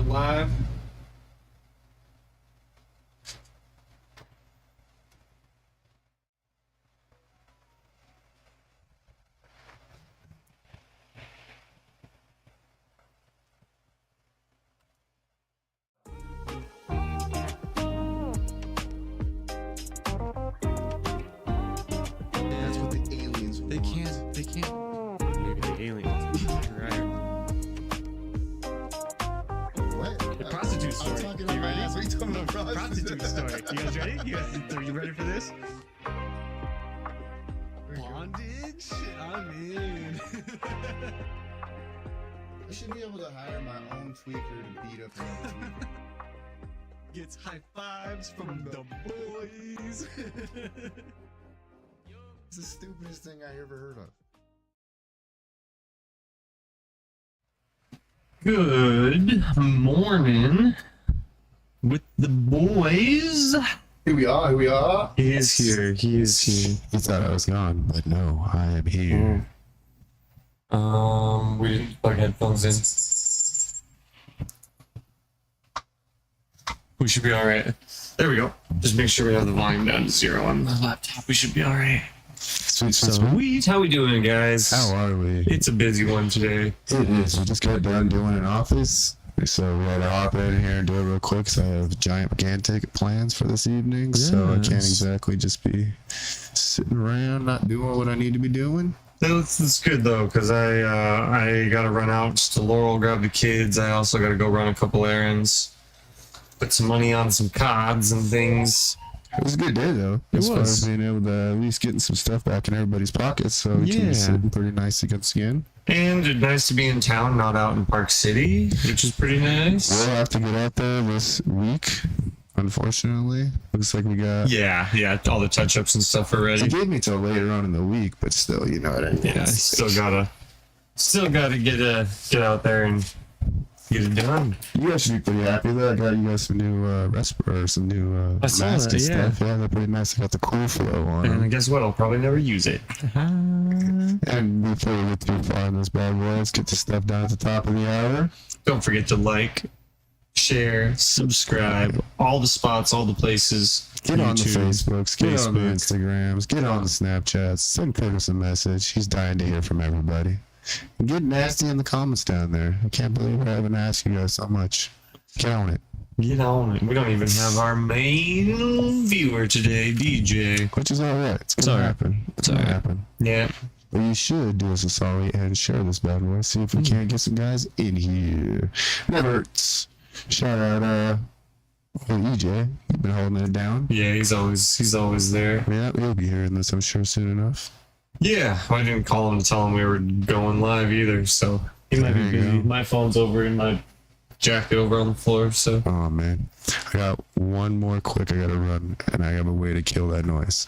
live. That's what the aliens want. They can't. Maybe the aliens. Right. What? The prostitute story. I'm talking You about ready? ass. What are you talking about? Prostitute story. You guys ready? Are you ready for this? Bondage? I'm in. I should be able to hire my own tweaker to beat up another tweaker. Gets high fives from the boys. It's the stupidest thing I ever heard of. Good morning with the boys. Here we are. Here we are. He is here. He is here. You thought I was gone, but no, I am here. We didn't plug headphones in. We should be all right. There we go. Just make sure we have the volume down to 0 on the laptop. We should be all right. Sweet. Sweet. How we doing, guys? How are we? It's a busy one today. It is. We just got done doing an office, so we had to hop in here and do it real quick. Because I have gigantic plans for this evening, so I can't Yes. exactly just be sitting around not doing what I need to be doing. That's good though, because I gotta run out to Laurel, grab the kids. I also gotta go run a couple errands, put some money on some cards and things. It was a good day though, It as far was. as being able to at least getting some stuff back in everybody's pockets, so we can Yeah. be sitting pretty nice against again. And nice to be in town, not out in Park City, which is pretty nice. We'll have to get out there this week, unfortunately. Looks like we got. Yeah, all the touch-ups and stuff are They ready. gave me till later on in the week, but still, you know what I mean. Yeah, still gotta get out there and get it done. You guys should be pretty happy though. I got you guys some new some new I saw masks that, and yeah. stuff. Yeah, they're pretty nice. They got the cool flow on And them. guess what? I'll probably never use it. And before we get too far in this bad boy, let's get the stuff down at the top of the hour. Don't forget to like, share, subscribe, all the spots, all the places. Get on the YouTube, Facebooks, get on the Facebook. Instagrams, get on the Snapchats, send Curtis a message. He's dying to hear from everybody. And get nasty in the comments down there. I can't believe I haven't asked you guys so much. Get on it. Get on it. We don't even have our main viewer today, DJ. Which is alright. It's gonna alright. happen. It's gonna alright. happen. Yeah. But you should do us a solid and share this bad boy. See if we can't get some guys in here. Never hurts. Shout out EJ. You've been holding it down. Yeah, he's always there. Yeah, he'll be hearing this, I'm sure, soon enough. Yeah, I didn't call him to tell him we were going live either, so he might be There you busy. go. My phone's over in my jacket over on the floor, so. Oh man. I got one more quick I gotta run, and I have a way to kill that noise.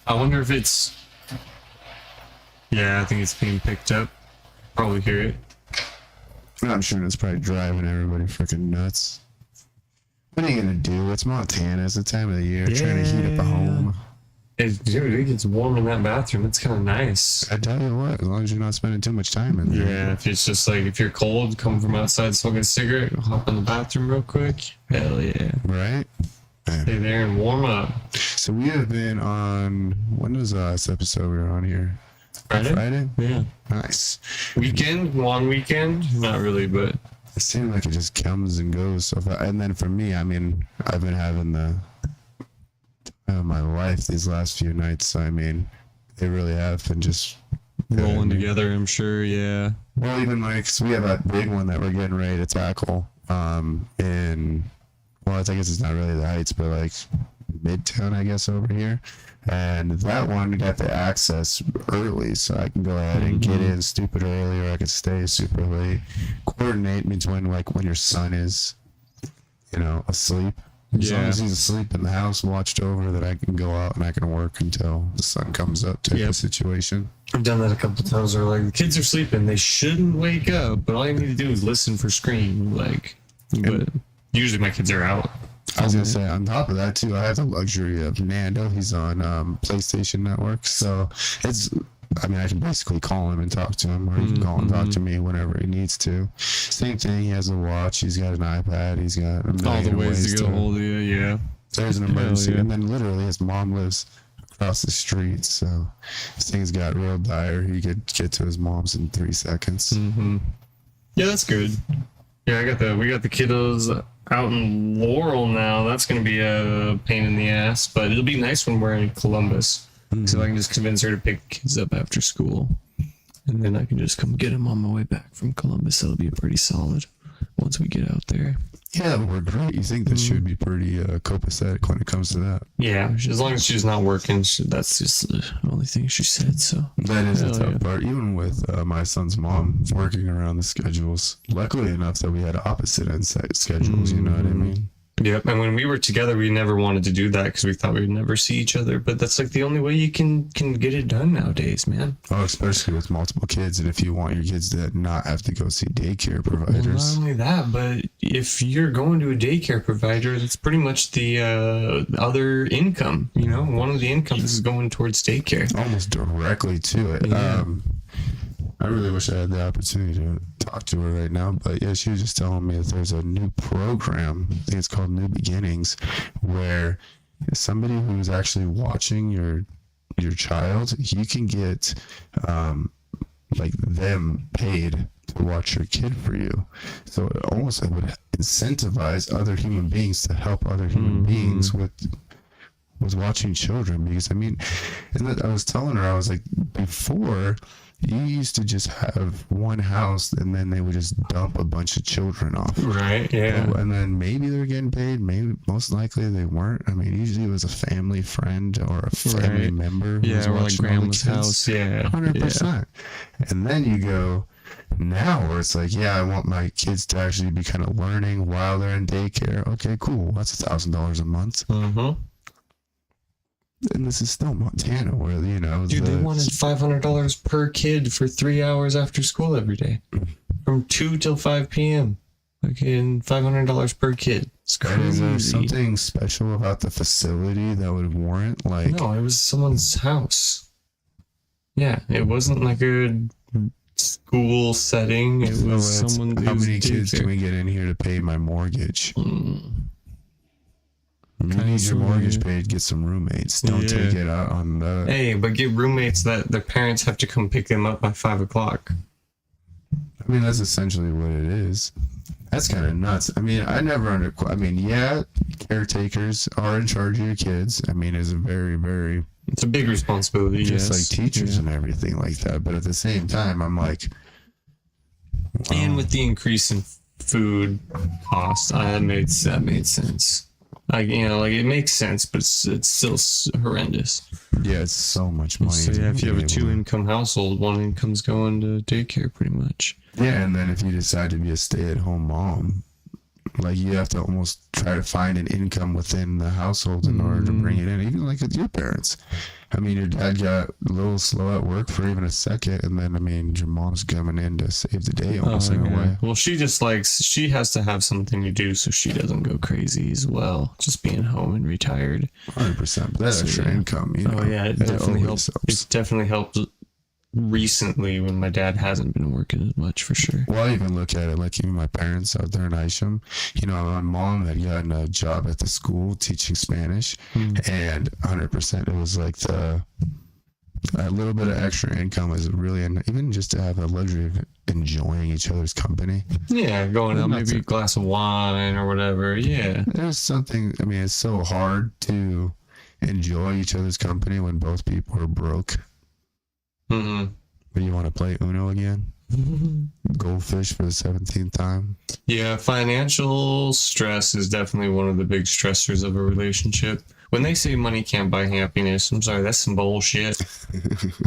I wonder if it's. Yeah, I think it's being picked up. Probably hear it. I'm sure it's probably driving everybody freaking nuts. What are you gonna do? It's Montana. It's the time of the year trying to heat up a home. Dude, it gets warm in that bathroom. It's kind of nice. I tell you what, as long as you're not spending too much time in there. Yeah, if it's just like, if you're cold, come from outside smoking a cigarette, hop in the bathroom real quick. Hell yeah. Right? Stay there and warm up. So we have been on, when was the last episode we were on here? Friday? Yeah. Nice. Long weekend? Not really, but It seems like it just comes and goes so far. And then for me, I mean, I've been having the time of my life these last few nights. So I mean, they really have been just rolling together, I'm sure, yeah. Well, even like, so we have a big one that we're getting ready to tackle in, well, I guess it's not really the Heights, but like Midtown, I guess, over here. And that one got the access early, so I can go ahead and get in stupid early, or I could stay super late. Coordinate between like when your son is, asleep. As long as he's asleep in the house, watched over, that I can go out and I can work until the sun comes up type of situation. I've done that a couple of times where like the kids are sleeping, they shouldn't wake up, but all you need to do is listen for scream. But usually my kids are out. I was gonna say, on top of that too, I have the luxury of Nando. He's on PlayStation Network, so it's I mean, I can basically call him and talk to him, or he can call and talk to me whenever he needs to. Same thing. He has a watch. He's got an iPad. He's got a All the million ways to get a hold of you, yeah. There's an emergency, yeah. and then literally his mom lives across the street, so if things got real dire, he could get to his mom's in 3 seconds. Yeah, that's good. Yeah, we got the kiddos out in Laurel now. That's gonna be a pain in the ass, but it'll be nice when we're in Columbus. So I can just convince her to pick kids up after school, and then I can just come get them on my way back from Columbus. That'll be pretty solid once we get out there. Yeah, we're great. You think this should be pretty copacetic when it comes to that? Yeah, as long as she's not working, that's just the only thing she said. So That is Hell a tough yeah. part, even with my son's mom working around the schedules. Luckily enough that we had opposite end schedules, you know what I mean? Yep, and when we were together, we never wanted to do that because we thought we'd never see each other. But that's like the only way you can get it done nowadays, man. Oh, especially with multiple kids, and if you want your kids to not have to go see daycare Well, providers. not only that, but if you're going to a daycare provider, that's pretty much the other income. You know, one of the incomes is going towards daycare. Almost directly to it. Yeah. I really wish I had the opportunity to talk to her right now, but yeah, she was just telling me that there's a new program, I think it's called New Beginnings, where somebody who's actually watching your child, you can get like them paid to watch your kid for you. So it almost would incentivize other human beings to help other human beings with watching children, because I mean, and I was telling her, I was like, before you used to just have one house and then they would just dump a bunch of children off. Right, yeah. And then maybe they're getting paid, maybe most likely they weren't. I mean, usually it was a family friend or a family Right. member who was Yeah, or like watching all the grandma's kids. house. Yeah. 100%. And then you go now where it's like, yeah, I want my kids to actually be kind of learning while they're in daycare. Okay, cool. That's $1,000 a month. Mm-hmm. And this is still Montana, where, you know, Dude, they wanted $500 per kid for 3 hours after school every day, from 2 till 5 p.m. Again, $500 per kid. It's And is there crazy. something special about the facility that would warrant, like, No, it was someone's house. Yeah, it wasn't like a school setting. It so was it's, someone. how it was many kids daycare. can we get in here to pay my mortgage? You Kinda need your so, mortgage yeah. paid, get some roommates. Don't Yeah. take it out on the... Hey, but get roommates that their parents have to come pick them up by 5 o'clock. I mean, that's essentially what it is. That's kind of nuts. I mean, yeah, caretakers are in charge of your kids. I mean, it's a very, very... It's a big responsibility, just yes. like teachers and everything like that. But at the same time, I'm like... And with the increase in food costs, that made sense. Like, you know, like it makes sense, but it's still horrendous. Yeah, it's so much money. So to yeah, if you have be a able to- 2-income household, one income's going to daycare pretty much. Yeah, and then if you decide to be a stay-at-home mom, like you have to almost try to find an income within the household in order to bring it in. Even like with your parents. I mean, your dad got a little slow at work for even a second, and then, I mean, your mom's coming in to save the day almost in a way. Well, she has to have something to do so she doesn't go crazy as well. Just being home and retired. 100%. But that So, extra yeah. income, you know. Oh yeah, it definitely always helps. It definitely helped recently when my dad hasn't been working as much, for sure. Well, I even look at it like even my parents out there in Isham. You know, my mom had gotten a job at the school teaching Spanish, and 100% it was like a little bit of extra income is really, and even just to have the luxury of enjoying each other's company. Yeah, going out, Not maybe a glass of wine or whatever. Yeah. There's something, I mean, it's so hard to enjoy each other's company when both people are broke. Mm-hmm. But you want to play Uno again? Goldfish for the 17th time? Yeah, financial stress is definitely one of the big stressors of a relationship. When they say money can't buy happiness, I'm sorry, that's some bullshit.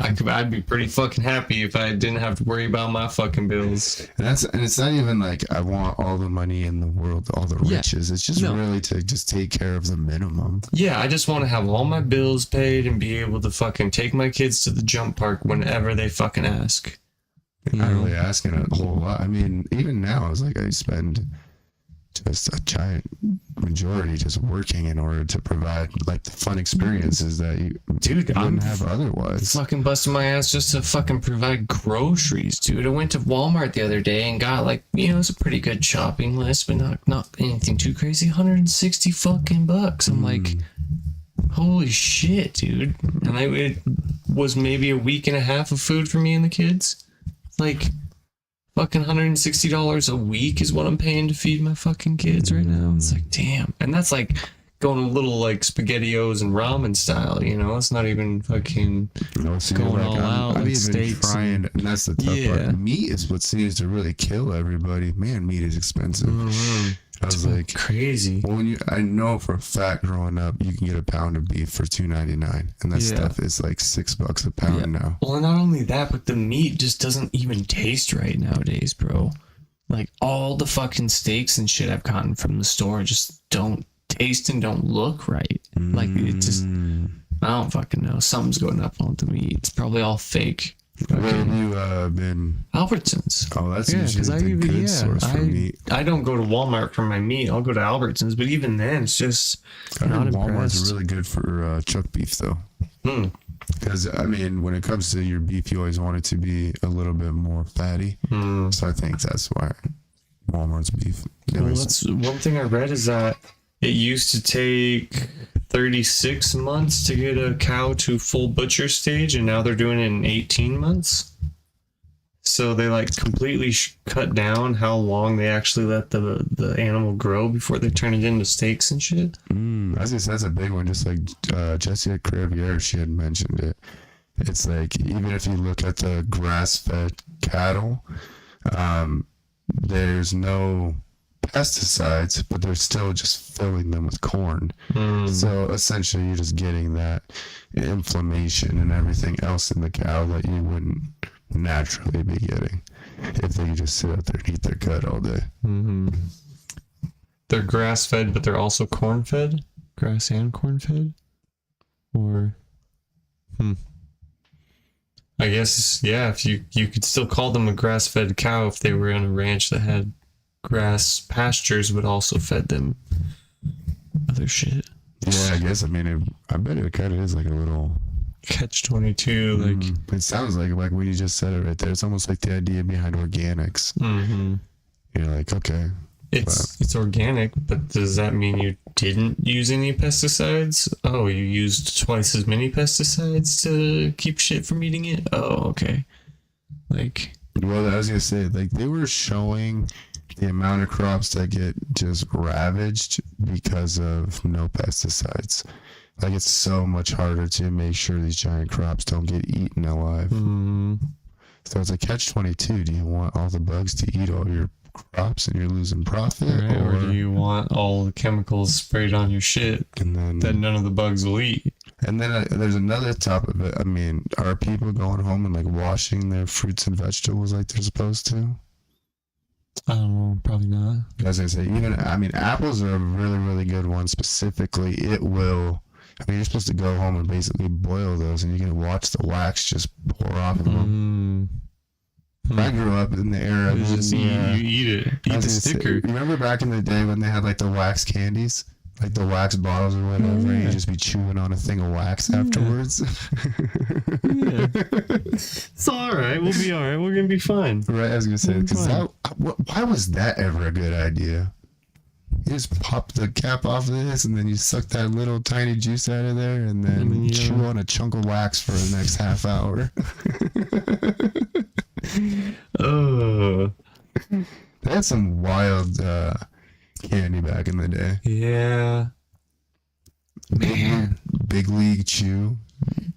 I'd be pretty fucking happy if I didn't have to worry about my fucking bills. And it's not even like I want all the money in the world, all the Yeah. riches. It's just No. really to just take care of the minimum. Yeah, I just want to have all my bills paid and be able to fucking take my kids to the jump park whenever they fucking ask. Not really asking a whole lot. I mean, even now, it's like I spend just a giant majority just working in order to provide like the fun experiences that you wouldn't have otherwise. Fucking busting my ass just to fucking provide groceries, dude. I went to Walmart the other day and got like, it's a pretty good shopping list, but not anything too crazy. 160 fucking bucks. I'm like, holy shit, dude. And it was maybe a week and a half of food for me and the kids. Like, fucking $160 a week is what I'm paying to feed my fucking kids right now. It's like, damn. And that's like going a little like SpaghettiOs and ramen style, It's not even fucking going all out I'm with even steaks. trying, and that's the tough part. Meat is what seems to really kill everybody. Man, meat is expensive. I was like, crazy. Well, I know for a fact growing up, you can get a pound of beef for $2.99, and that stuff is like $6 a pound now. Well, not only that, but the meat just doesn't even taste right nowadays, bro. Like all the fucking steaks and shit I've gotten from the store just don't taste and don't look right. Like it just, I don't fucking know. Something's going up on the meat. It's probably all fake. Where have you been? Albertsons. Oh, that's usually the good source for meat. I don't go to Walmart for my meat. I'll go to Albertsons, but even then, it's just not Walmart's impressed. really good for chuck beef, though. Because, I mean, when it comes to your beef, you always want it to be a little bit more fatty. So I think that's why Walmart's beef. Well, that's one thing I read is that it used to take 36 months to get a cow to full butcher stage, and now they're doing it in 18 months. So they like completely cut down how long they actually let the animal grow before they turn it into steaks and shit. I was gonna say that's a big one. Just like Jessica Crevier, she had mentioned it. It's like even if you look at the grass-fed cattle, there's no pesticides, but they're still just filling them with corn. So essentially you're just getting that inflammation and everything else in the cow that you wouldn't naturally be getting if they could just sit out there and eat their gut all day. They're grass fed, but they're also corn fed? Grass and corn fed? Or I guess, yeah, if you could still call them a grass fed cow if they were on a ranch that had grass pastures but also fed them other shit. Yeah, I guess. I mean, I bet it kind of is like a little catch-22. Like it sounds like when you just said it right there. It's almost like the idea behind organics. You're like, okay, it's organic, but does that mean you didn't use any pesticides? Oh, you used twice as many pesticides to keep shit from eating it? Oh, okay. Like, well, I was gonna say, like, they were showing the amount of crops that get just ravaged because of no pesticides. Like, it's so much harder to make sure these giant crops don't get eaten alive. So it's a catch-22. Do you want all the bugs to eat all your crops and you're losing profit? Right, or do you want all the chemicals sprayed on your shit and then that none of the bugs will eat? And then there's another top of it. I mean, are people going home and like washing their fruits and vegetables like they're supposed to? I don't know, probably not. As I say, apples are a really, really good one. Specifically, you're supposed to go home and basically boil those, and you can watch the wax just pour off of them. I grew up in the era. You eat it. Eat the sticker. Remember back in the day when they had like the wax candies? Like the wax bottles or whatever, and you just be chewing on a thing of wax afterwards. It's alright, we'll be alright, we're gonna be fine. Right, I was gonna say, because why was that ever a good idea? You just pop the cap off of this, and then you suck that little tiny juice out of there, and then chew on a chunk of wax for the next half hour. They had some wild candy back in the day. Yeah. Man. Big League Chew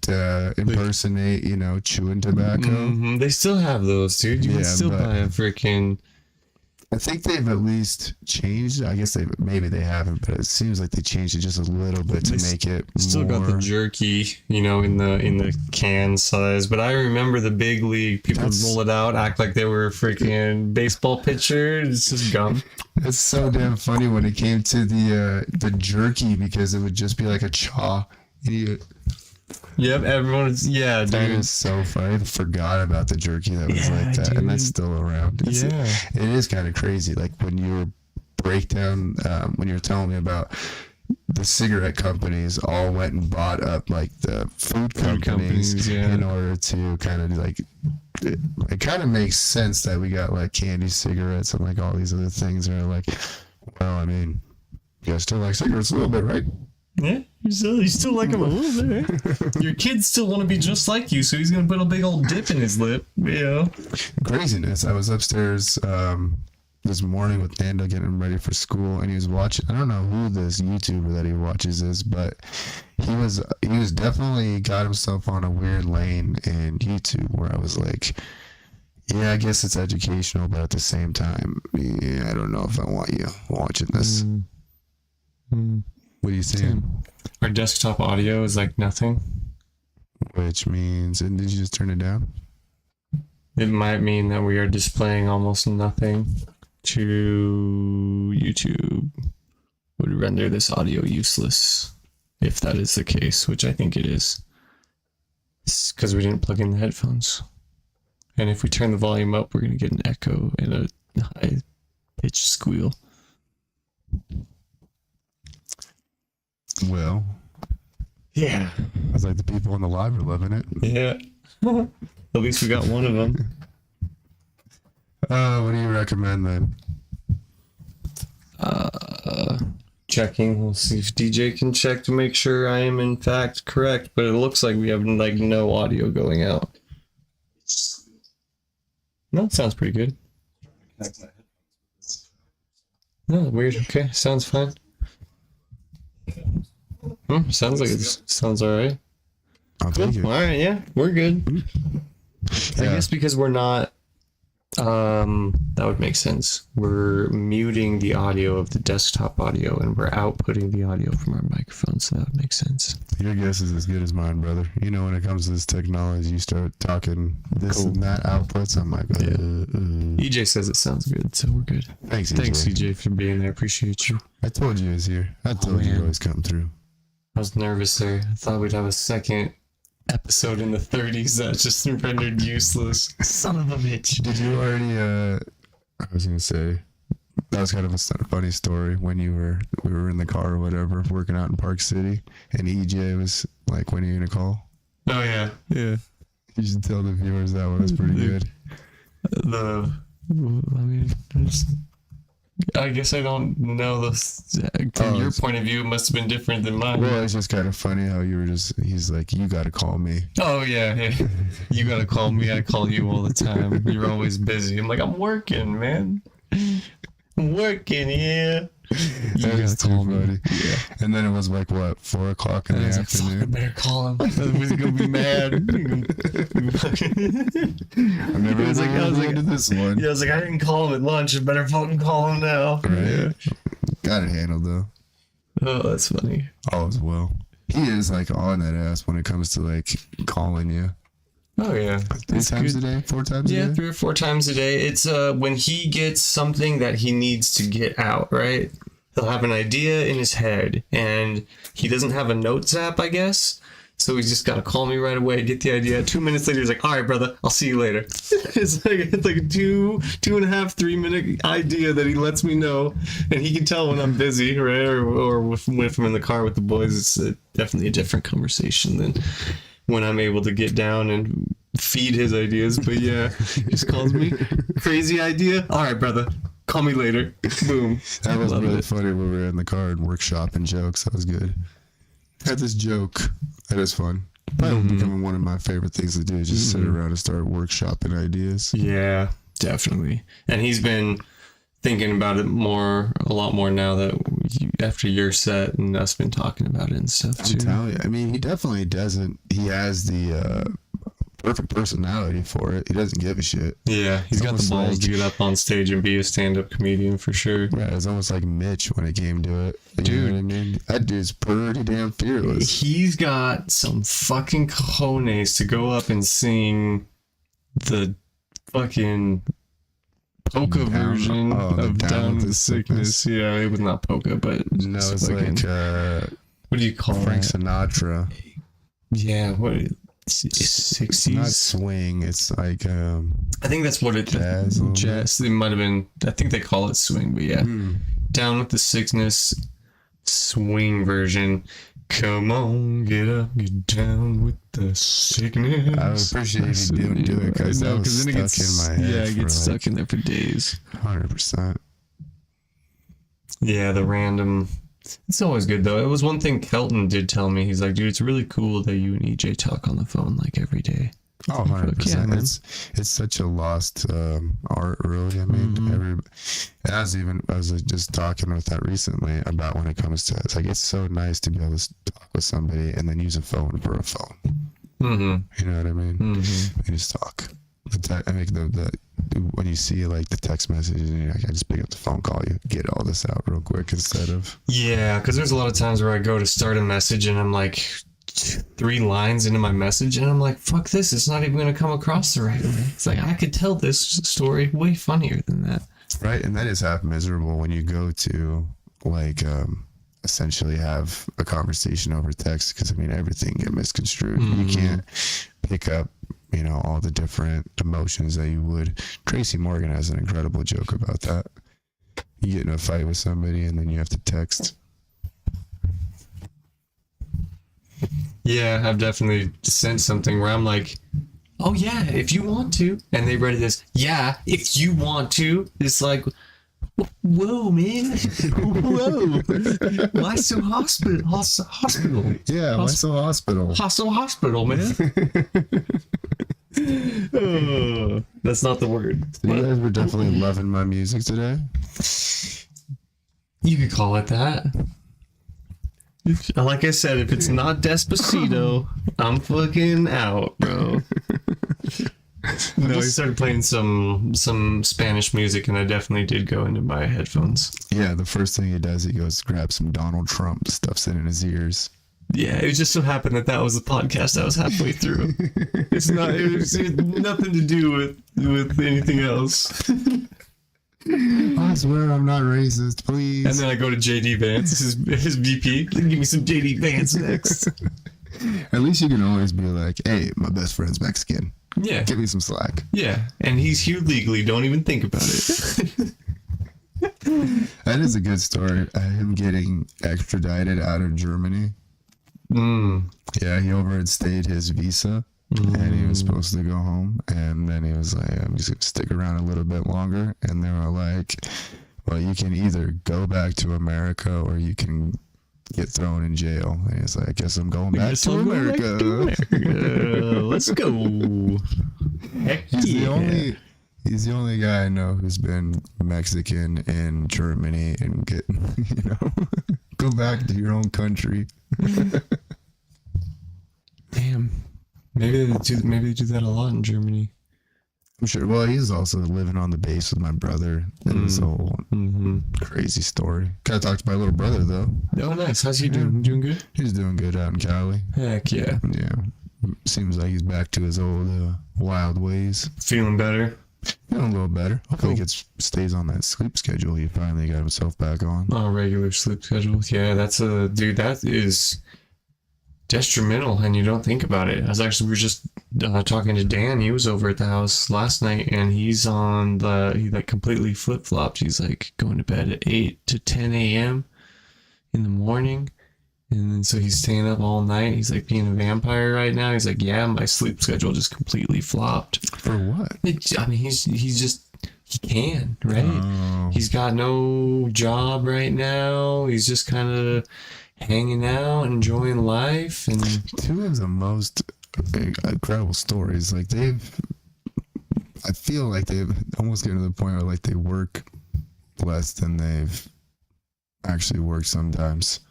to impersonate, chewing tobacco. They still have those, dude. You can still buy a freaking... I think they've at least changed. I guess maybe they haven't, but it seems like they changed it just a little bit to make it still more... got the jerky, in the can size. But I remember the Big League. People would roll it out, act like they were a freaking baseball pitcher. It's just gum. It's so damn funny when it came to the jerky, because it would just be like a chaw. Yep, everyone's dude. That is so funny. I forgot about the jerky that was like that, dude. And that's still around. It is kind of crazy. Like when you're breakdown when you were telling me about the cigarette companies all went and bought up like the food companies yeah. in order to kind of like it kind of makes sense that we got like candy cigarettes and like all these other things that are like, well, I mean, you guys still like cigarettes a little bit, right? Yeah, you still like him a little bit. Right? Your kids still want to be just like you, so he's gonna put a big old dip in his lip. Yeah. Craziness. I was upstairs this morning with Nando getting him ready for school, and he was watching. I don't know who this YouTuber that he watches is, but he was definitely got himself on a weird lane in YouTube where I was like, yeah, I guess it's educational, but at the same time, yeah, I don't know if I want you watching this. What are you saying? Our desktop audio is like nothing. Which means, and did you just turn it down? It might mean that we are displaying almost nothing to YouTube. Would render this audio useless if that is the case, which I think it is. It's because we didn't plug in the headphones. And if we turn the volume up, we're going to get an echo and a high-pitched squeal. Well, yeah. I was like, the people on the live are loving it. Yeah. At least we got one of them. What do you recommend then? Checking. We'll see if DJ can check to make sure I am in fact correct, but it looks like we have like no audio going out. No, it sounds pretty good. No, weird. Okay, sounds fine. Sounds like it sounds alright. I'll take it. Alright, yeah, we're good. I Yeah. guess because we're not that would make sense. We're muting the audio of the desktop audio and we're outputting the audio from our microphone, so that would make sense. Your guess is as good as mine, brother. You know, when it comes to this technology, you start talking this Cool. and that outputs. I'm like, EJ says it sounds good, so we're good. Thanks, EJ. Thanks, EJ, for being there. Appreciate you. I told you he was here. I told you man. he always come through. I was nervous there. I thought we'd have a second episode in the 30s that just rendered useless. Son of a bitch. Did you already? I was gonna say that was kind of a funny story when we were in the car or whatever, working out in Park City, and EJ was like, "When are you gonna call?" Oh yeah, yeah. You should tell the viewers that one was pretty good. I guess I don't know from your point of view, it must have been different than mine. Well, it's just kind of funny how you were he's like, "You gotta call me." Oh yeah. You gotta call me. I call you all the time. You're always busy. I'm like, I'm working, man. I'm working, yeah. You That was gotta too call me. funny. Yeah. And then it was like, what, 4 o'clock in And I the was like, fuck, I afternoon? better call him. Otherwise he's gonna be mad. I'm never I was like, into this one. yeah, I was like, I didn't call him at lunch. I better fucking call him now. Right. Got it handled though. Oh, that's funny. All is well. He is like on that ass when it comes to like calling you. Oh yeah. 3 times a day? 4 times a Yeah, day? 3 or 4 times a day. It's when he gets something that he needs to get out, right? He'll have an idea in his head and he doesn't have a notes app, I guess. So he's just got to call me right away, get the idea. 2 minutes later, he's like, all right, brother, I'll see you later. It's like a 2.5, 3 minute idea that he lets me know. And he can tell when I'm busy, right? Or if I'm in the car with the boys, it's definitely a different conversation than when I'm able to get down and feed his ideas. But yeah, he just calls me, crazy idea. All right, brother, call me later. Boom. That was Love really it. funny when we were in the car and workshopping jokes. That was good. Had this joke. That is fun. Probably becoming one of my favorite things to do is just sit around and start workshopping ideas. Yeah, definitely. And he's been thinking about it a lot more now that after your set and us been talking about it and stuff I'm too. telling you. I mean, he definitely doesn't. He has the perfect personality for it. He doesn't give a shit. Yeah, he's got the almost balls like- to get up on stage and be a stand-up comedian for sure. Right, it's almost like Mitch when it came to it. You Dude. know what I mean? That dude's pretty damn fearless. He's got some fucking cojones to go up and sing the fucking polka Down- version the of Down Down with with the Sickness. Yeah, it was not polka, but No, it's fucking- like what do you call Frank that? Sinatra. Yeah, what? It's not 60s. swing. It's like I think that's what it jazz. a little bit. Jazz. It might have been. I think they call it swing, but yeah, Down with the Sickness swing version. Come on, get up, get down with the sickness. I would appreciate if you do it because that was stuck in my head. Yeah, it gets stuck in there for days. 100%. Yeah, the random. It's always good though. It was one thing Kelton did tell me. He's like, dude, it's really cool that you and EJ talk on the phone like every day. Oh, 100%. It's such a lost art, really. I mean, I was just talking with that recently about when it comes to it's like it's so nice to be able to talk with somebody and then use a phone for a phone. You know what I mean? You just talk. I make the when you see like the text messages and you're like, I just pick up the phone, call you, get all this out real quick instead of. Yeah, because there's a lot of times where I go to start a message and I'm like 3 lines into my message and I'm like, fuck this, it's not even going to come across the right way. It's like I could tell this story way funnier than that. Right, and that is half miserable when you go to like essentially have a conversation over text because I mean everything get misconstrued. You can't pick up all the different emotions that you would. Tracy Morgan has an incredible joke about that. You get in a fight with somebody and then you have to text. Yeah, I've definitely sent something where I'm like, oh yeah, if you want to. And they read this, yeah, if you want to. It's like, whoa, man. Whoa. Why so hospital? Yeah, why so hospital? Hospital, man. That's not the word. So you guys were definitely loving my music today. You could call it that. Like I said, if it's not Despacito, I'm fucking out, bro. No, he started playing some Spanish music, and I definitely did go into my headphones. Yeah, the first thing he does, he goes grab some Donald Trump, stuffs it in his ears. Yeah, it just so happened that was the podcast I was halfway through. It was nothing to do with anything else. I swear I'm not racist, please. And then I go to JD Vance, his VP. Give me some JD Vance next. At least you can always be like, hey, my best friend's Mexican. Yeah. Give me some slack. Yeah, and he's here legally. Don't even think about it. That is a good story. Him getting extradited out of Germany. Yeah, he overstayed his visa. And he was supposed to go home, and then he was like, I'm just gonna stick around a little bit longer. And they were like, well, you can either go back to America or you can get thrown in jail. And he's like, I guess I'm going back to America. Let's go. Heck He's the only guy I know who's been Mexican in Germany and getting, go back to your own country. Damn. Maybe they do that a lot in Germany. I'm sure. Well, he's also living on the base with my brother. And this whole crazy story. Gotta talk to my little brother, though. Oh, nice. How's he doing? Doing good? He's doing good out in Cali. Heck yeah. Yeah. Seems like he's back to his old wild ways. Feeling better? Feeling a little better. Hopefully he stays on that sleep schedule he finally got himself back on. Oh, regular sleep schedule. Yeah, that is detrimental, and you don't think about it. We were just talking to Dan. He was over at the house last night, and he completely flip-flopped. He's like going to bed at 8 to 10 a.m. in the morning, and then so he's staying up all night. He's like being a vampire right now. He's like, yeah, my sleep schedule just completely flopped. For what? He can, right? Oh. He's got no job right now. He's just kind of hanging out, enjoying life. And two of the most incredible stories, I feel like they've almost getting to the point where like they work less than they've actually worked sometimes.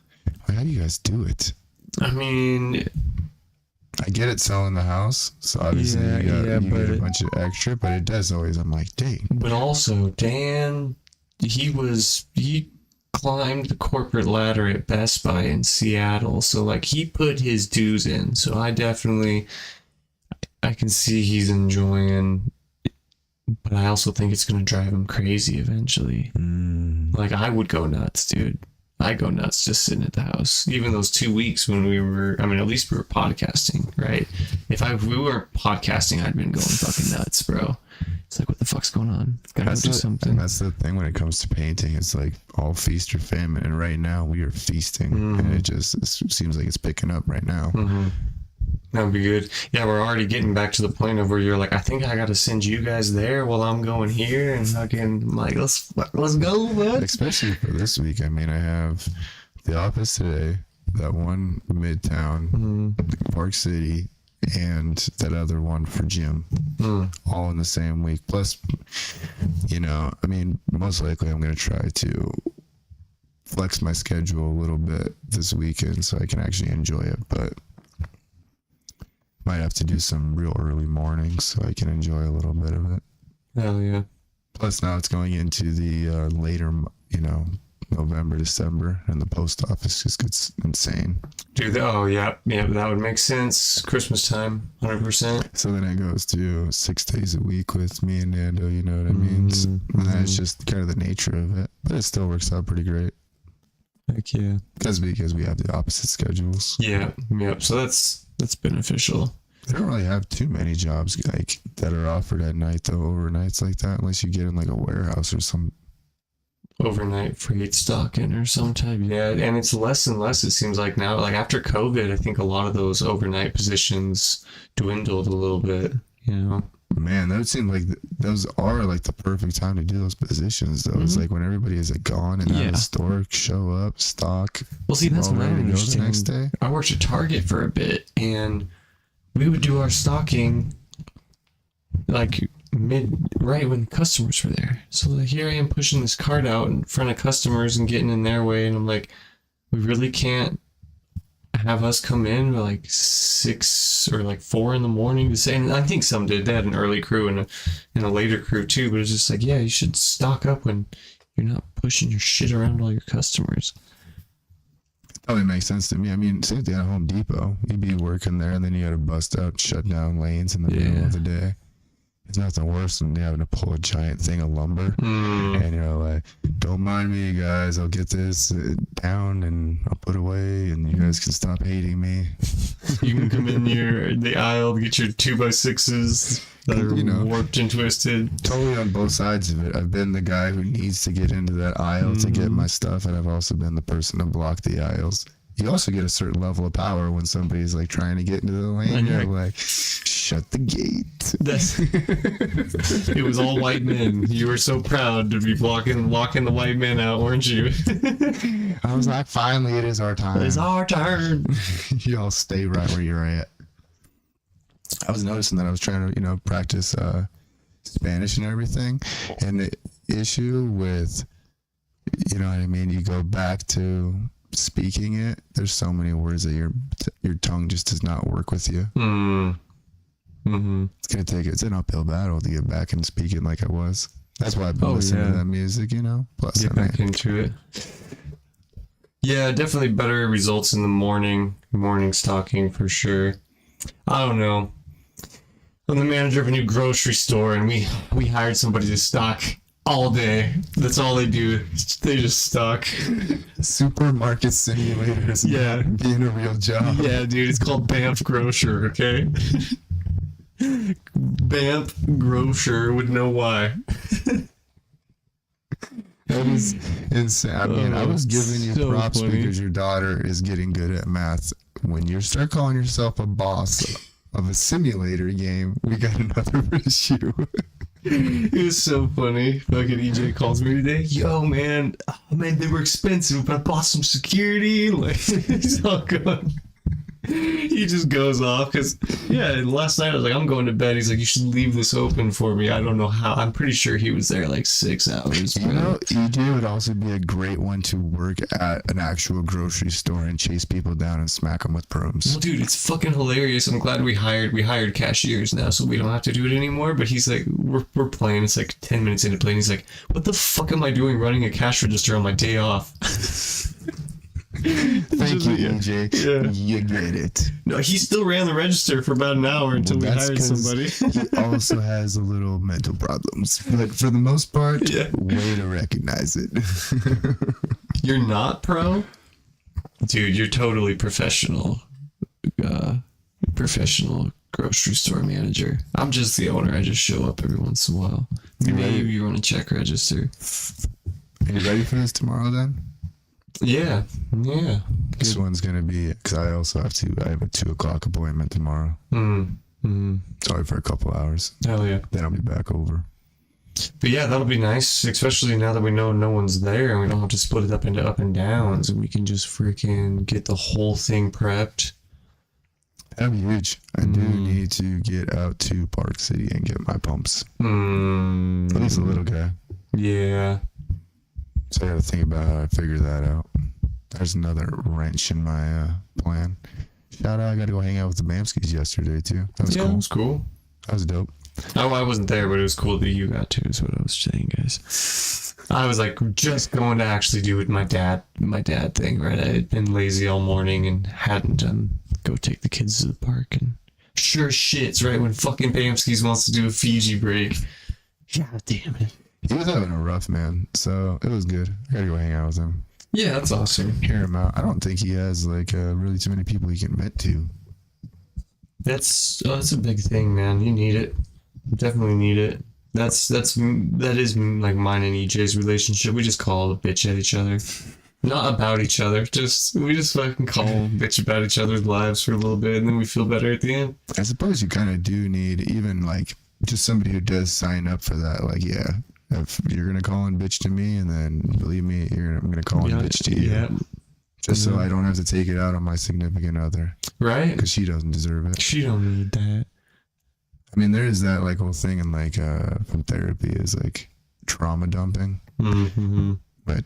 Like, how do you guys do it? I mean, I get it selling the house, so obviously you get a bunch of extra, but it does always, I'm like, dang. But also, Dan, he climbed the corporate ladder at Best Buy in Seattle, so like he put his dues in. So I can see he's enjoying, but I also think it's gonna drive him crazy eventually. Like I would go nuts, dude. I go nuts just sitting at the house. Even those 2 weeks when at least we were podcasting, right? If we weren't podcasting, I'd been going fucking nuts, bro. It's like, what the fuck's going on? Gotta do something. That's the thing when it comes to painting. It's like all feast or famine, and right now we are feasting, and it seems like it's picking up right now. That would be good. Yeah, we're already getting back to the point of where you're like, I think I got to send you guys there while I'm going here, and fucking, I'm like, let's go, bud. Especially for this week. I mean, I have the office today, that one Midtown, Park City, and that other one for Jim, all in the same week. Plus, you know, I mean, most likely I'm going to try to flex my schedule a little bit this weekend so I can actually enjoy it, but might have to do some real early mornings so I can enjoy a little bit of it. Hell yeah. Plus now it's going into the later, you know, November, December, and the post office just gets insane. Dude, yeah, that would make sense. Christmas time, 100%. So then it goes to 6 days a week with me and Nando, you know what I mean? And that's just kind of the nature of it. But it still works out pretty great. Heck yeah. Because we have the opposite schedules. Yeah. So that's beneficial. They don't really have too many jobs like that are offered at night though, overnights like that, unless you get in like a warehouse or some overnight freight stocking or some type. Yeah, and it's less and less, it seems like now. Like after COVID, I think a lot of those overnight positions dwindled a little bit, you know? Man, that would seem like those are like the perfect time to do those positions though. It's like when everybody is like gone and out of the store, show up, stock. Well, see, that's what I ready to go the understand. next day. I worked at Target for a bit, and we would do our stocking like right when customers were there. So like here I am pushing this cart out in front of customers and getting in their way, and I'm like, we really can't have us come in by like 6 or like 4 in the morning to say. And I think some did. They had an early crew and a later crew too, but it's just like, yeah, you should stock up when you're not pushing your shit around all your customers. Probably makes sense to me. I mean, same thing at Home Depot. You'd be working there and then you got to bust out, shut down lanes in the middle of the day. It's nothing worse than having to pull a giant thing of lumber. And you're like, don't mind me, guys. I'll get this down and I'll put away and you guys can stop hating me. You can come in the aisle to get your 2x6s that are warped and twisted. Totally on both sides of it. I've been the guy who needs to get into that aisle to get my stuff, and I've also been the person to block the aisles. You also get a certain level of power when somebody's like trying to get into the lane. And you're like, shut the gate. It was all white men. You were so proud to be walking the white men out, weren't you? I was like, finally, it is our time. It's our turn. Y'all stay right where you're at. I was noticing that I was trying to, practice Spanish and everything. And the issue with, you know what I mean? You go back to speaking it, there's so many words that your tongue just does not work with you. It's gonna take it's an uphill battle to get back and speaking like I was. That's why I've been listening to that music, plus get back into it. Yeah, definitely better results in the morning stocking for sure. I don't know, I'm the manager of a new grocery store, and we hired somebody to stock all day. That's all they do. They just stock. Supermarket simulators. Yeah. Being a real job. Yeah, dude. It's called Banff Grocer, okay? Banff Grocer would know why. That is insane. I mean, I was giving you so props funny. because your daughter is getting good at math. When you start calling yourself a boss of a simulator game, we got another issue. It was so funny. Fucking EJ calls me today. Yo, man, they were expensive, but I bought some security. Like, he's all going. He just goes off because, last night I was like, I'm going to bed. He's like, you should leave this open for me. I don't know how. I'm pretty sure he was there like 6 hours. EJ would also be a great one to work at an actual grocery store and chase people down and smack them with brooms. Well, dude, it's fucking hilarious. I'm glad we hired cashiers now, so we don't have to do it anymore. But he's like, we're playing. It's like 10 minutes into playing. He's like, what the fuck am I doing running a cash register on my day off? Thank you, EJ. Yeah. You get it. No, he still ran the register for about an hour until we hired somebody. He also has a little mental problems, but for the most part, way to recognize it. You're not pro? Dude, you're totally professional. Professional grocery store manager. I'm just the owner. I just show up every once in a while. Maybe you run a check register. Are you ready for this tomorrow then? Yeah. This one's gonna be because I have a 2:00 appointment tomorrow. Sorry for a couple hours. Hell yeah. Then I'll be back over. But yeah, that'll be nice, especially now that we know no one's there and we don't have to split it up into up and downs, and we can just freaking get the whole thing prepped. That'd be huge. I do need to get out to Park City and get my pumps. At least a little guy. Yeah. So I gotta think about how I figure that out. There's another wrench in my plan. Shout out, I got to go hang out with the Bamskis yesterday too. That was cool. That was cool. That was dope. Oh, I wasn't there, but it was cool that you got to, is what I was saying, guys. I was like just going to actually do it my dad thing, right? I had been lazy all morning and hadn't go take the kids to the park, and sure shit's right when fucking Bamskis wants to do a Fiji break. God damn it. He was having a rough, man, so it was good. I gotta go hang out with him. Yeah, that's awesome. Hear him out. I don't think he has like really too many people he can vent to. That's a big thing, man. You need it. Definitely need it. That is like mine and EJ's relationship. We just call a bitch at each other. Not about each other. We just fucking call bitch about each other's lives for a little bit, and then we feel better at the end. I suppose you kind of do need even like just somebody who does sign up for that. Like, yeah, if you're gonna call in bitch to me, and then believe me, I'm gonna call in bitch to you. Yeah. Just so I don't have to take it out on my significant other. Right? Because she doesn't deserve it. She don't need that. I mean, there is that like whole thing in like from therapy is like trauma dumping. Mm-hmm. But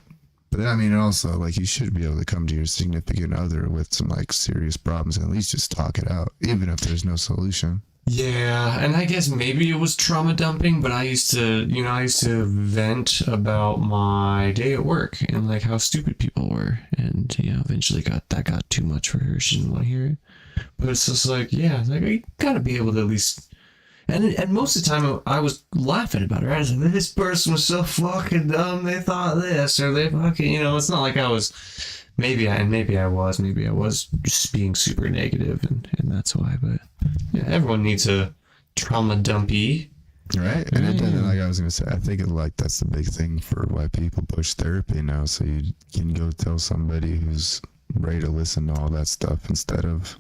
I mean, also like you should be able to come to your significant other with some like serious problems and at least just talk it out, even if there's no solution. Yeah, and I guess maybe it was trauma dumping, but I used to vent about my day at work and like how stupid people were, and eventually got too much for her. She didn't want to hear it. But it's just like, yeah, like you gotta be able to at least. And most of the time I was laughing about it. I was like, this person was so fucking dumb. They thought this, or they fucking, it's not like I was. Maybe I was just being super negative, and that's why. But yeah, everyone needs a trauma dumpy. Right. And it doesn't, like I was gonna say, I think that's the big thing for why people push therapy now, so you can go tell somebody who's ready to listen to all that stuff instead of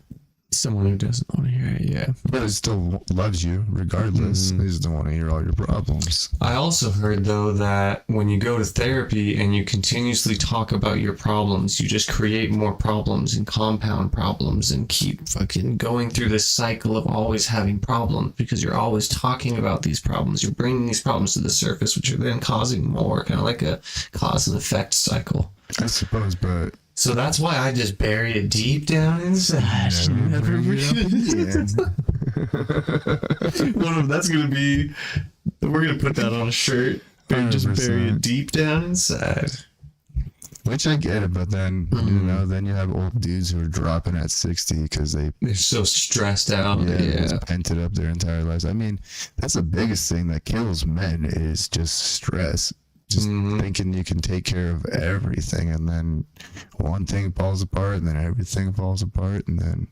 someone who doesn't want to hear it. Yeah, but it still loves you regardless. They just don't want to hear all your problems. I also heard though that when you go to therapy and you continuously talk about your problems, you just create more problems and compound problems and keep fucking going through this cycle of always having problems, because you're always talking about these problems. You're bringing these problems to the surface, which are then causing more, kind of like a cause and effect cycle. I suppose, but so that's why I just bury it deep down inside. Never bring it up again. That's gonna be. We're gonna put that on a shirt. Just bury it deep down inside. Which I get it, but then then you have old dudes who are dropping at 60 because they're so stressed out. Just pent it up their entire lives. I mean, that's the biggest thing that kills men is just stress. Just thinking you can take care of everything, and then one thing falls apart, and then everything falls apart, and then...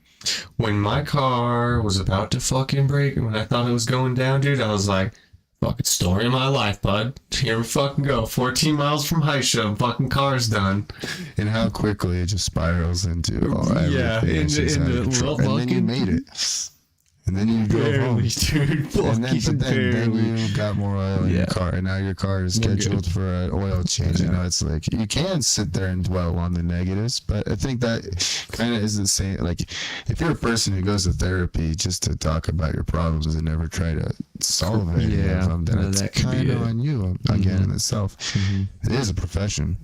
When my car was about to fucking break, and when I thought it was going down, dude, I was like, fucking story of my life, bud. Here we fucking go. 14 miles from Haisha, fucking car's done. And how quickly it just spirals into everything. Yeah, and then you made it. And then you drove home. Dude, and then you got more oil in your car, and now your car is scheduled for an oil change. It's like you can sit there and dwell on the negatives, but I think that kind of is the same. Like, if you're a person who goes to therapy just to talk about your problems and never try to solve any of them, then it's kind of on you again in itself. It is a profession.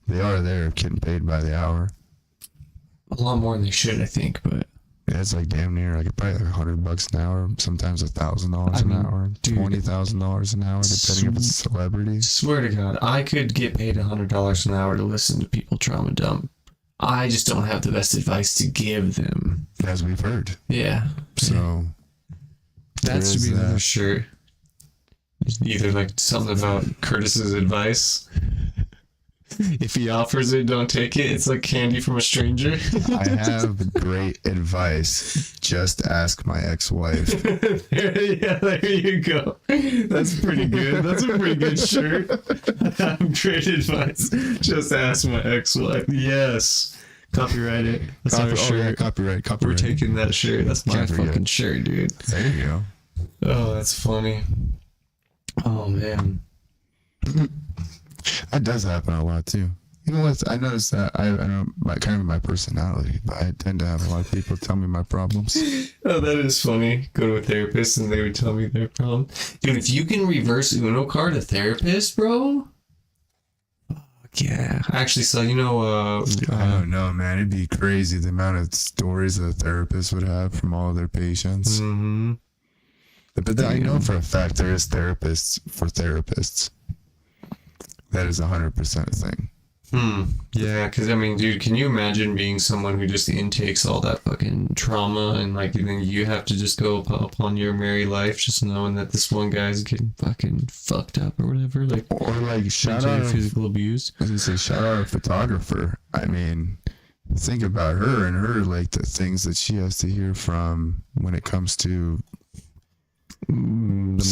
They are there getting paid by the hour. A lot more than they should, I think, but. Yeah, it's like damn near like probably like $100 an hour, sometimes $1,000 an hour, $20,000 an hour, depending if it's a celebrity. Swear to God, I could get paid $100 an hour to listen to people trauma dump. I just don't have the best advice to give them, as we've heard. Yeah, so that should be another shirt. Either like something about Curtis's advice. If he offers it, don't take it. It's like candy from a stranger. I have great advice. Just ask my ex-wife. Yeah, there you go. That's pretty good. That's a pretty good shirt. Great advice. Just ask my ex-wife. Yes. Copyright it. That's our shirt. Oh, yeah, copyright. We're taking that shirt. That's my Can't forget. fucking shirt, dude. There you go. Oh, that's funny. Oh, man. That does happen a lot too. Even with, I noticed that I know kind of my personality, but I tend to have a lot of people tell me my problems. Oh, that is funny. Go to a therapist and they would tell me their problem. Dude, if you can reverse Uno card a therapist, bro. Fuck yeah. Actually, so you know, I don't know, man. It'd be crazy the amount of stories a therapist would have from all of their patients. mm-hmm. But I know for a fact there is therapists for therapists. That is 100% a thing. Yeah, because I mean, dude, can you imagine being someone who just intakes all that fucking trauma and like then you have to just go upon your merry life just knowing that this one guy's getting fucking fucked up or whatever, like, Or like shout mentally out, physical abuse. I was gonna say shout out a photographer. I mean, think about her and her like the things that she has to hear from when it comes to The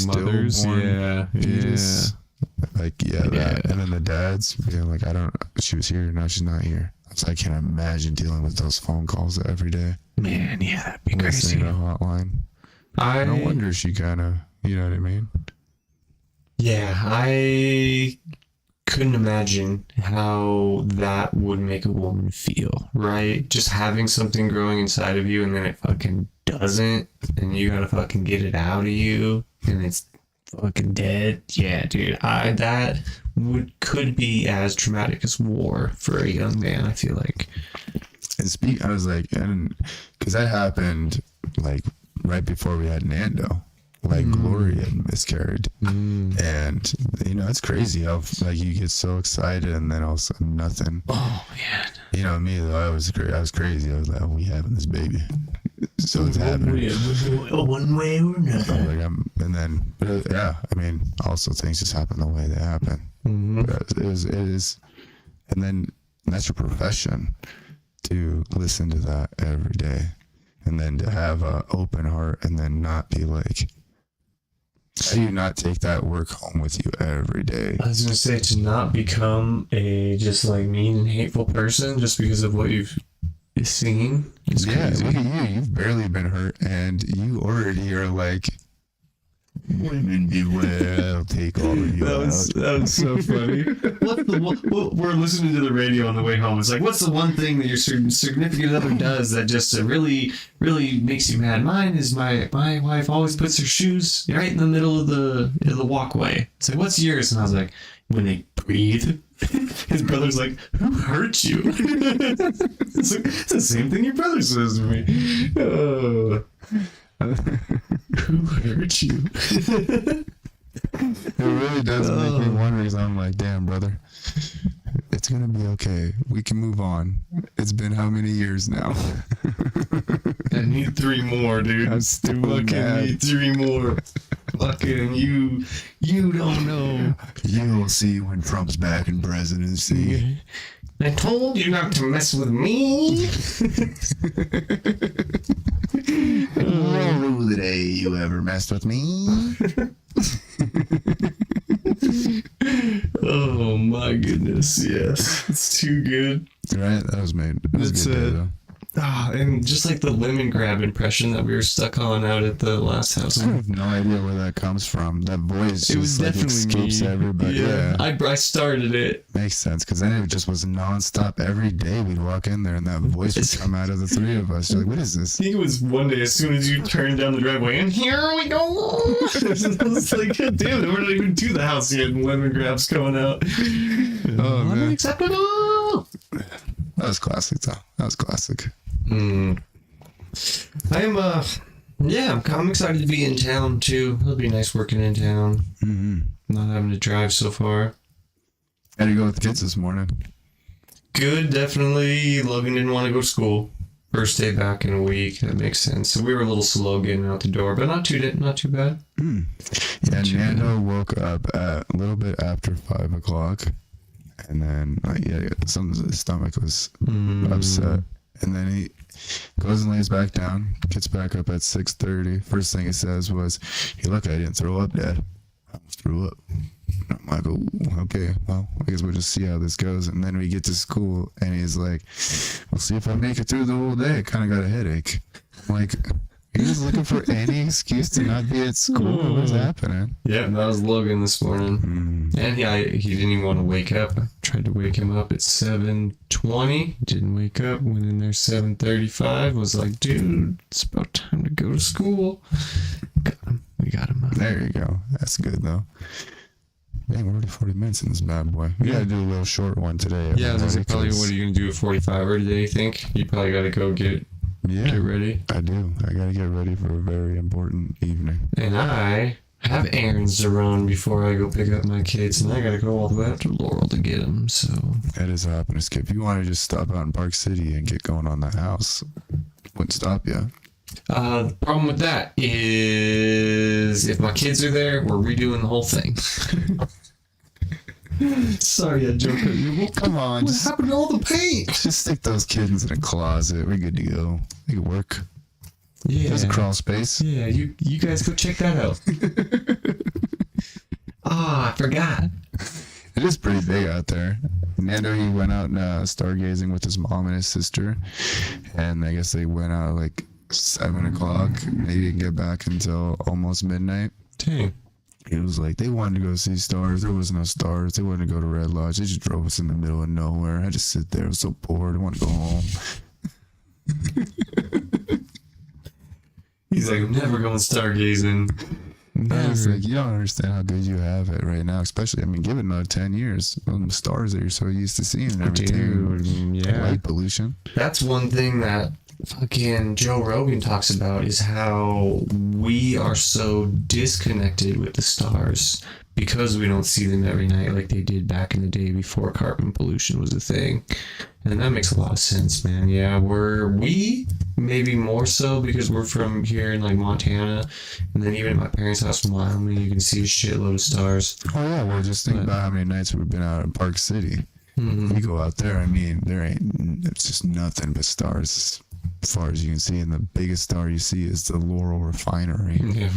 mothers, stillborn yeah. fetus. Like that, and then the dads being like, she was here, now she's not here. So I can't imagine dealing with those phone calls every day. Man, yeah, that'd be Listening crazy. to a hotline. No wonder she kind of, you know what I mean? Yeah, I couldn't imagine how that would make a woman feel, right? Just having something growing inside of you and then it fucking doesn't, and you gotta fucking get it out of you, and it's fucking dead. Yeah, dude, that could be as traumatic as war for a young man, I feel like. And I was like, and because that happened like right before we had Nando. Like Glory had miscarried, and you know it's crazy how like you get so excited and then all of a sudden nothing. Oh man, you know me though, I was crazy. I was like, oh, we having this baby, so it's happening. One way or another. And then yeah, I mean, also things just happen the way they happen. It is, and then that's your profession to listen to that every day, and then to have an open heart, and then not be like. How do you not take that work home with you every day? I was gonna say to not become a just like mean and hateful person just because of what you've seen. It's crazy. Look at you. You've barely been hurt, and you already are like, women beware, I'll take all of you out. That was so funny. We're listening to the radio on the way home. It's like, what's the one thing that your significant other does that just really, really makes you mad? Mine is my wife always puts her shoes right in the middle of the walkway. It's like, what's yours? And I was like, when they breathe. His brother's like, who hurt you? It's like, it's the same thing your brother says to me. Oh. Who hurt you? It really does make me wonder, because I'm like, damn, brother, it's gonna be okay. We can move on. It's been how many years now? I need 3 more, dude. I'm still fucking need 3 more. Fucking you don't know. You'll see when Trump's back in presidency. I told you not to mess with me. Roll the day you ever messed with me. Oh my goodness, yes. It's too good. Right? That was made. That was a good day, though. And just like the lemon grab impression that we were stuck on out at the last house. I have no idea where that comes from. That voice just It was like definitely escapes me. everybody. Yeah. I started it. Makes sense, because then it just was nonstop. Every day we'd walk in there and that voice would come out of the 3 of us. You're like, what is this? I think it was one day as soon as you turned down the driveway, and here we go. I was like, God damn it, we're not even to the house yet, and lemon grab's coming out. Oh, man. Unacceptable. That was classic, though. That was classic. I'm excited to be in town too. It'll be nice working in town. Not having to drive so far. Had to go with the kids this morning. Good, definitely. Logan didn't want to go to school. First day back in a week. That makes sense. So we were a little slow getting out the door, but not too bad. Yeah, Nando woke up at a little bit after 5 o'clock, and then his stomach was upset, and then he goes and lays back down, gets back up at 6:30. First thing he says was, "Hey, look, I didn't throw up, Dad. I almost threw up." And I'm like, "Oh, okay, well, I guess we'll just see how this goes." And then we get to school, and he's like, "We'll see if I make it through the whole day. I kind of got a headache." I'm like, he was looking for any excuse to not be at school. What was happening? Yeah, that was Logan this morning. And he didn't even want to wake up. I tried to wake him up at 7:20. Didn't wake up. Went in there 7:35. Was like, dude, it's about time to go to school. Got him. We got him up. There you go. That's good, though. Dang, we're already 40 minutes in this bad boy. We gotta do a little short one today. Yeah, I was gonna say, probably, what are you going to do at 45 or today, you think? You probably got to go get ready. I do. I gotta get ready for a very important evening. And I have errands to run before I go pick up my kids, and I gotta go all the way up to Laurel to get them, so... That is happening, Skip. If you want to just stop out in Park City and get going on the house, wouldn't stop you. The problem with that is if my kids are there, we're redoing the whole thing. Sorry, I joked at you. Well, come on. What happened to all the paint? Just stick those kids in a closet. We're good to go. They can work. Yeah. There's a crawl space. Yeah, you guys go check that out. I forgot. It is pretty big out there. Nando, he went out stargazing with his mom and his sister, and I guess they went out like 7 o'clock. They didn't get back until almost midnight. Dang. It was like they wanted to go see stars. There was no stars. They wanted to go to Red Lodge. They just drove us in the middle of nowhere. I just sit there. I was so bored. I want to go home. He's like, I'm never going stargazing. It's like, you don't understand how good you have it right now. Especially, I mean, give it another 10 years. The stars that you're so used to seeing and everything. Dude, yeah. Light pollution. That's one thing that fucking Joe Rogan talks about, is how we are so disconnected with the stars because we don't see them every night like they did back in the day before carbon pollution was a thing. And that makes a lot of sense, man. Yeah, we maybe more so because we're from here in like Montana, and then even at my parents' house in Wyoming, you can see a shitload of stars. Oh yeah, well, just think about how many nights we've been out in Park City. You go out there, I mean, it's just nothing but stars as far as you can see, and the biggest star you see is the Laurel Refinery. Yeah,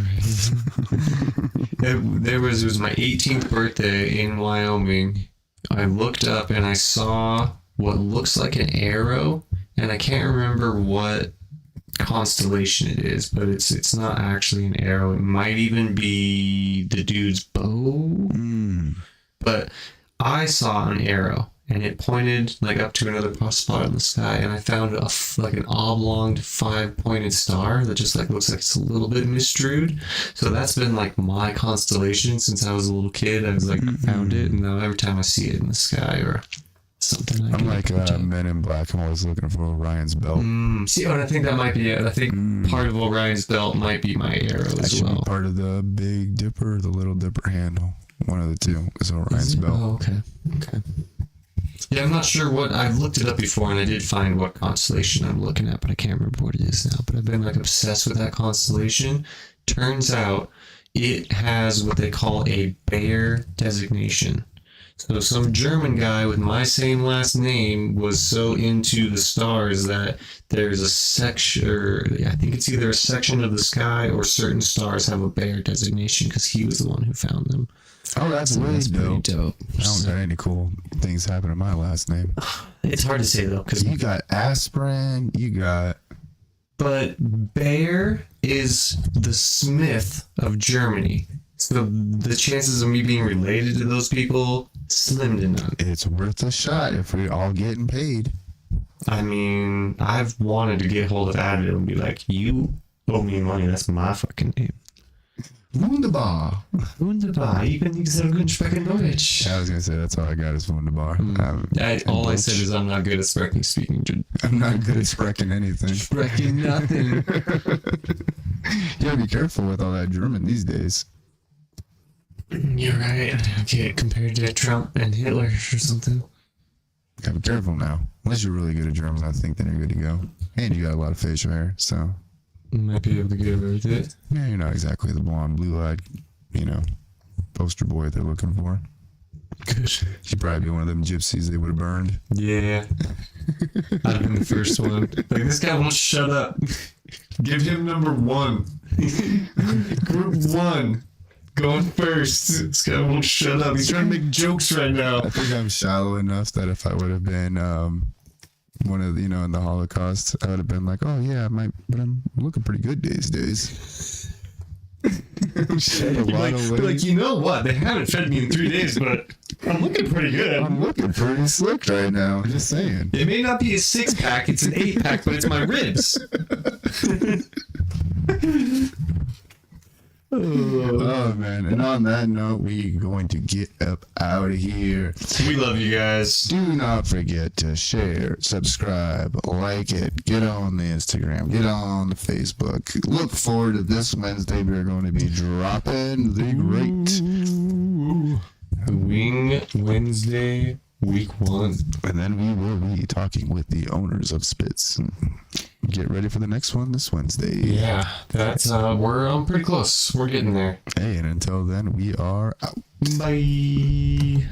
right. It was my 18th birthday in Wyoming. I looked up and I saw what looks like an arrow, and I can't remember what constellation it is, but it's not actually an arrow. It might even be the dude's bow. But I saw an arrow, and it pointed like up to another spot in the sky, and I found like an oblong 5-pointed star that just like looks like it's a little bit misdrewed. So that's been like my constellation since I was a little kid. I was like, found it, and now every time I see it in the sky or something, I'm like Men in Black. I'm always looking for Orion's belt. See, and I think that might be it. I think part of Orion's belt might be my arrow that as should well. Be part of the Big Dipper or the Little Dipper handle. One of the two is Orion's belt. Oh, okay. Yeah, I'm not sure what... I've looked it up before, and I did find what constellation I'm looking at, but I can't remember what it is now. But I've been, like, obsessed with that constellation. Turns out it has what they call a Bayer designation. So some German guy with my same last name was so into the stars that there's a section, or I think it's either a section of the sky or certain stars have a Bayer designation because he was the one who found them. Oh, that's really dope. Pretty dope. I don't got any cool things happen to my last name. It's hard to say though, because you got aspirin, you got. But Bayer is the Smith of Germany. So the chances of me being related to those people, slim to none. It's worth a shot if we're all getting paid. I mean, I've wanted to get hold of Adit and be like, you owe me money, that's my fucking name. Wunderbar. Wunderbar, ich bin nicht so gut sprechen Deutsch. I was going to say, that's all I got is Wunderbar. All I said is I'm not good at speaking. I'm not good at sprechen anything. Sprechen nothing. You gotta be careful with all that German these days. You're right. Okay, compared to Trump and Hitler or something. Gotta be careful now. Unless you're really good at German, I think then you're good to go. And you got a lot of facial hair, so... You might be able to get away with it. Yeah, you're not exactly the blonde, blue-eyed, poster boy they're looking for. Good. He'd probably be one of them gypsies they would have burned. Yeah. I've been the first one. Like, this guy won't shut up. Give him number 1. Group 1. Going first. This guy won't shut up. He's trying to make jokes right now. I think I'm shallow enough that if I would have been one of the, in the Holocaust, I would have been like, oh yeah, but I'm looking pretty good these days. Shed a lot of weight. Like, you know what? They haven't fed me in 3 days, but I'm looking pretty good. I'm looking pretty slick right now. I'm just saying. It may not be a 6-pack, it's an 8-pack, but it's my ribs. Oh man! And on that note, we're going to get up out of here. We love you guys. Do not forget to share, subscribe, like it, get on the Instagram, get on the Facebook. Look forward to this Wednesday. We're going to be dropping the great Wing Wednesday, week 1. and then we will be talking with the owners of Spitz. Get ready for the next one this Wednesday. Yeah, that's we're pretty close. We're getting there. Hey, and until then, we are out. Bye.